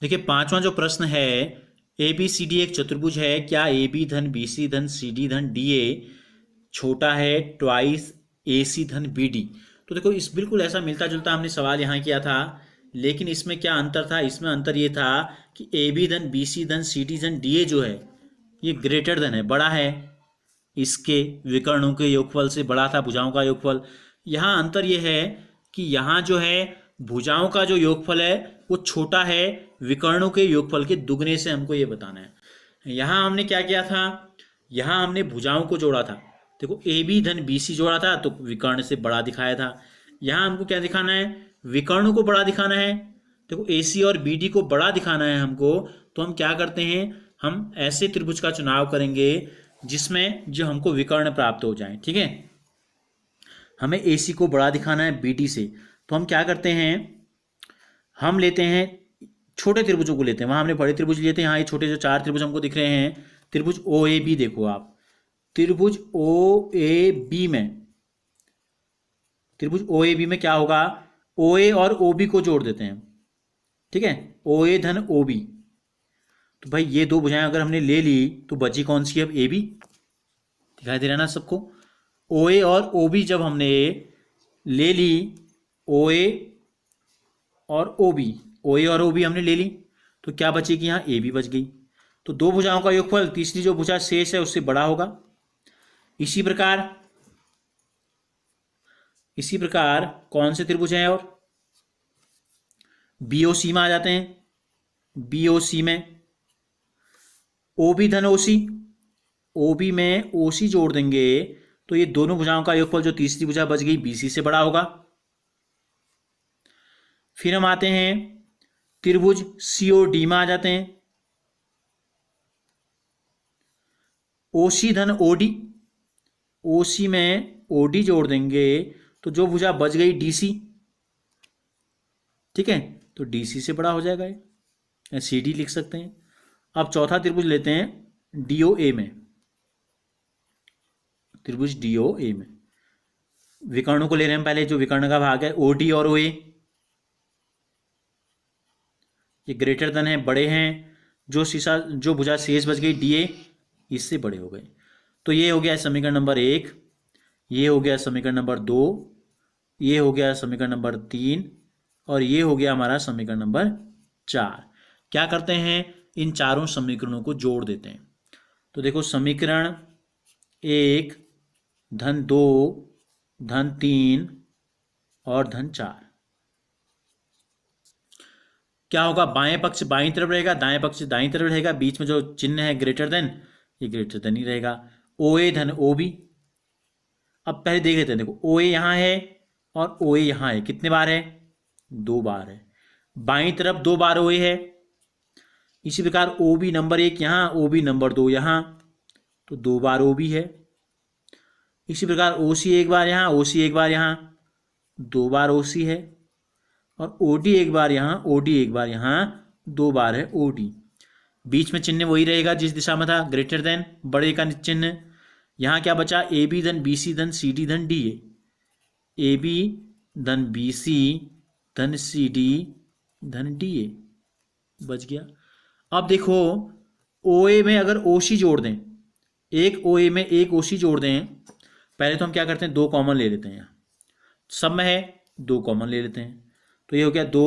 देखिए पांचवा जो प्रश्न है, ए बी सी डी एक चतुर्भुज है, क्या ए बी धन बी सी धन सी डी धन डी ए छोटा है ट्वाइस ए सी धन बी डी। तो देखो इस बिल्कुल ऐसा मिलता जुलता हमने सवाल यहाँ किया था, लेकिन इसमें क्या अंतर था? इसमें अंतर ये था कि ए बी धन बी सी धन सी डी धन डी ए जो है ये ग्रेटर धन है, बड़ा है इसके विकर्णों के योगफल से, बड़ा था भुजाओं का योगफल। यहाँ अंतर ये है कि यहाँ जो है भुजाओं का जो योगफल है वो छोटा है विकर्णों के योगफल के दुगने से, हमको ये बताना है। यहाँ हमने क्या किया था? यहाँ हमने भुजाओं को जोड़ा था। देखो ए बी धन बी सी जोड़ा था तो विकर्ण से बड़ा दिखाया था। यहाँ हमको क्या दिखाना है? विकर्णों को बड़ा दिखाना है। देखो ए सी और बी डी को बड़ा दिखाना है हमको, तो हम क्या करते हैं, हम ऐसे त्रिभुज का चुनाव करेंगे जिसमें जो हमको विकर्ण प्राप्त हो जाए। ठीक है, हमें ए सी को बड़ा दिखाना है बी डी से, तो हम क्या करते हैं, हम लेते हैं छोटे त्रिभुजों को लेते हैं। वहां हमने बड़े त्रिभुज लिए थे, यहाँ ये छोटे जो चार त्रिभुज हमको दिख रहे हैं, त्रिभुज ओ ए बी। देखो आप त्रिभुज ओ ए बी में, त्रिभुज ओ ए बी में क्या होगा, ओ ए और ओ बी को जोड़ देते हैं। ठीक है, ओ ए धन ओ बी, तो भाई ये दो भुजाएं अगर हमने ले ली तो बची कौन सी? अब ए बी। दिखाई दे रहा है ना सबको? ओ ए और ओ बी जब हमने ले ली, ओ ए और ओ बी, ओ ए और ओ बी हमने ले ली, तो क्या बचेगी? यहाँ ए बी बच गई। तो दो भुजाओं का योगफल तीसरी जो भुजा शेष है उससे बड़ा होगा। इसी प्रकार कौन से त्रिभुज हैं? और बीओसी में आ जाते हैं। बीओसी में ओ बी धन ओ सी, ओ बी में ओ सी जोड़ देंगे तो ये दोनों भुजाओं का योगफल जो तीसरी भुजा बच गई बी सी से बड़ा होगा। फिर हम आते हैं त्रिभुज सी ओ डी में आ जाते हैं। ओ सी धन ओ डी, ओ सी में ओ डी जोड़ देंगे तो जो भुजा बच गई डी सी। ठीक है, तो डी सी से बड़ा हो जाएगा ये, सी डी लिख सकते हैं। अब चौथा त्रिभुज लेते हैं डी ओ ए में, त्रिभुज डी ओ ए में विकर्णों को ले रहे हैं पहले, जो विकर्ण का भाग है ओ डी और ओ ए, ये ग्रेटर देन है, बड़े हैं। जो भुजा शेष बच गई डी ए इससे बड़े हो गए। तो ये हो गया समीकरण नंबर 1, ये हो गया समीकरण नंबर 2, ये हो गया समीकरण नंबर 3 और ये हो गया हमारा समीकरण नंबर 4। क्या करते हैं, इन चारों समीकरणों को जोड़ देते हैं। तो देखो समीकरण 1 धन 2 धन 3 और धन 4 क्या होगा? बाएं पक्ष बाईं तरफ रहेगा, दाएं पक्ष दाईं तरफ रहेगा, बीच में जो चिन्ह है ग्रेटर देन, ये ग्रेटर देन ही रहेगा। ओ ए धन ओ बी, अब पहले देख लेते हैं। देखो ओ ए यहाँ है और ओ ए यहाँ है, कितने बार है? 2 बार है। बाईं तरफ 2 बार ओ ए है। इसी प्रकार ओ बी नंबर 1 यहाँ, ओ बी नंबर 2 यहाँ, तो 2 बार ओ बी है। इसी प्रकार ओ सी एक बार यहाँ, ओ सी एक बार यहाँ, 2 बार ओ सी है। और ओ डी एक बार यहाँ, ओ डी एक बार यहाँ, 2 बार है ओ डी। बीच में चिन्ह वही रहेगा जिस दिशा में था, ग्रेटर देन, बड़े का चिन्ह। यहाँ क्या बचा? ए बी धन बी सी धन सी डी धन डी ए, ए बी धन बी सी धन सी डी धन डी ए बच गया। अब देखो ओ ए में अगर ओ सी जोड़ दें, एक ओ ए में एक ओ सी जोड़ दें, पहले तो हम क्या करते हैं, 2 कॉमन ले लेते हैं। यहाँ सब में है 2 कॉमन ले लेते हैं, तो ये हो गया 2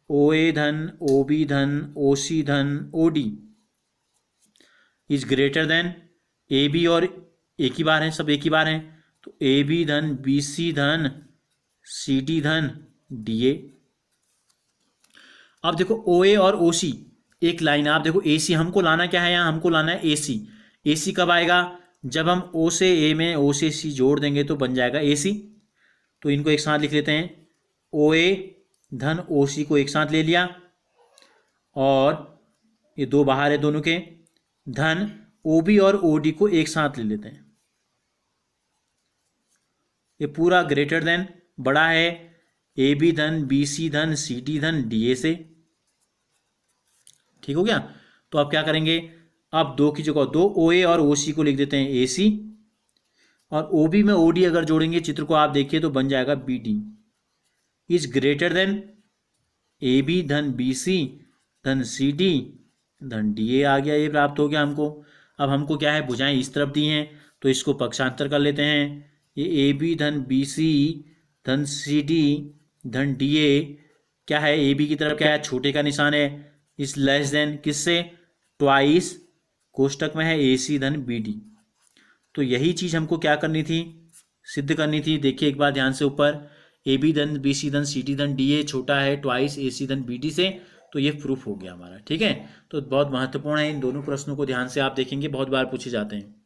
ओ ए धन ओ बी धन ओ सी धन O D is greater than, A B और एक ही बार है, सब एक ही बार हैं, तो ए बी धन बी सी धन सी डी धन डी ए। अब देखो ओ ए और ओ सी एक लाइन, आप देखो ए सी हमको लाना क्या है, यहाँ हमको लाना है ए सी। ए सी कब आएगा? जब हम ओ से ए में ओ से सी जोड़ देंगे तो बन जाएगा ए सी। तो इनको एक साथ लिख लेते हैं, ओ ए धन ओ सी को एक साथ ले लिया और ये 2 बाहर है दोनों के, धन ओ बी और ओ डी को एक साथ ले लेते हैं। ये पूरा ग्रेटर देन, बड़ा है ए बी धन बी सी धन सी डी धन डी ए से। ठीक हो गया? तो अब क्या करेंगे, अब 2 की जगह 2 ओ ए और ओ सी को लिख देते हैं ए सी, और ओ बी में ओ डी अगर जोड़ेंगे चित्र को आप देखिए तो बन जाएगा B D is greater than A B धन बी सी धन सी डी धन डी ए आ गया, ये प्राप्त हो गया हमको। अब हमको क्या है, भुजाएं इस तरफ दी हैं तो इसको पक्षांतर कर लेते हैं। ये ए बी धन बी सी धन सी डी धन डी ए क्या है, ए बी की तरफ क्या है, छोटे का निशान है, इस लेस देन किससे, ट्वाइस कोष्टक में है ए सी धन बी डी। तो यही चीज़ हमको क्या करनी थी, सिद्ध करनी थी। देखिए एक बार ध्यान से, ऊपर ए बी धन बी सी धन सी डी धन डी ए छोटा है ट्वाइस ए सी धन बी डी से, तो ये प्रूफ हो गया हमारा। ठीक है, तो बहुत महत्वपूर्ण है, इन दोनों प्रश्नों को ध्यान से आप देखेंगे, बहुत बार पूछे जाते हैं।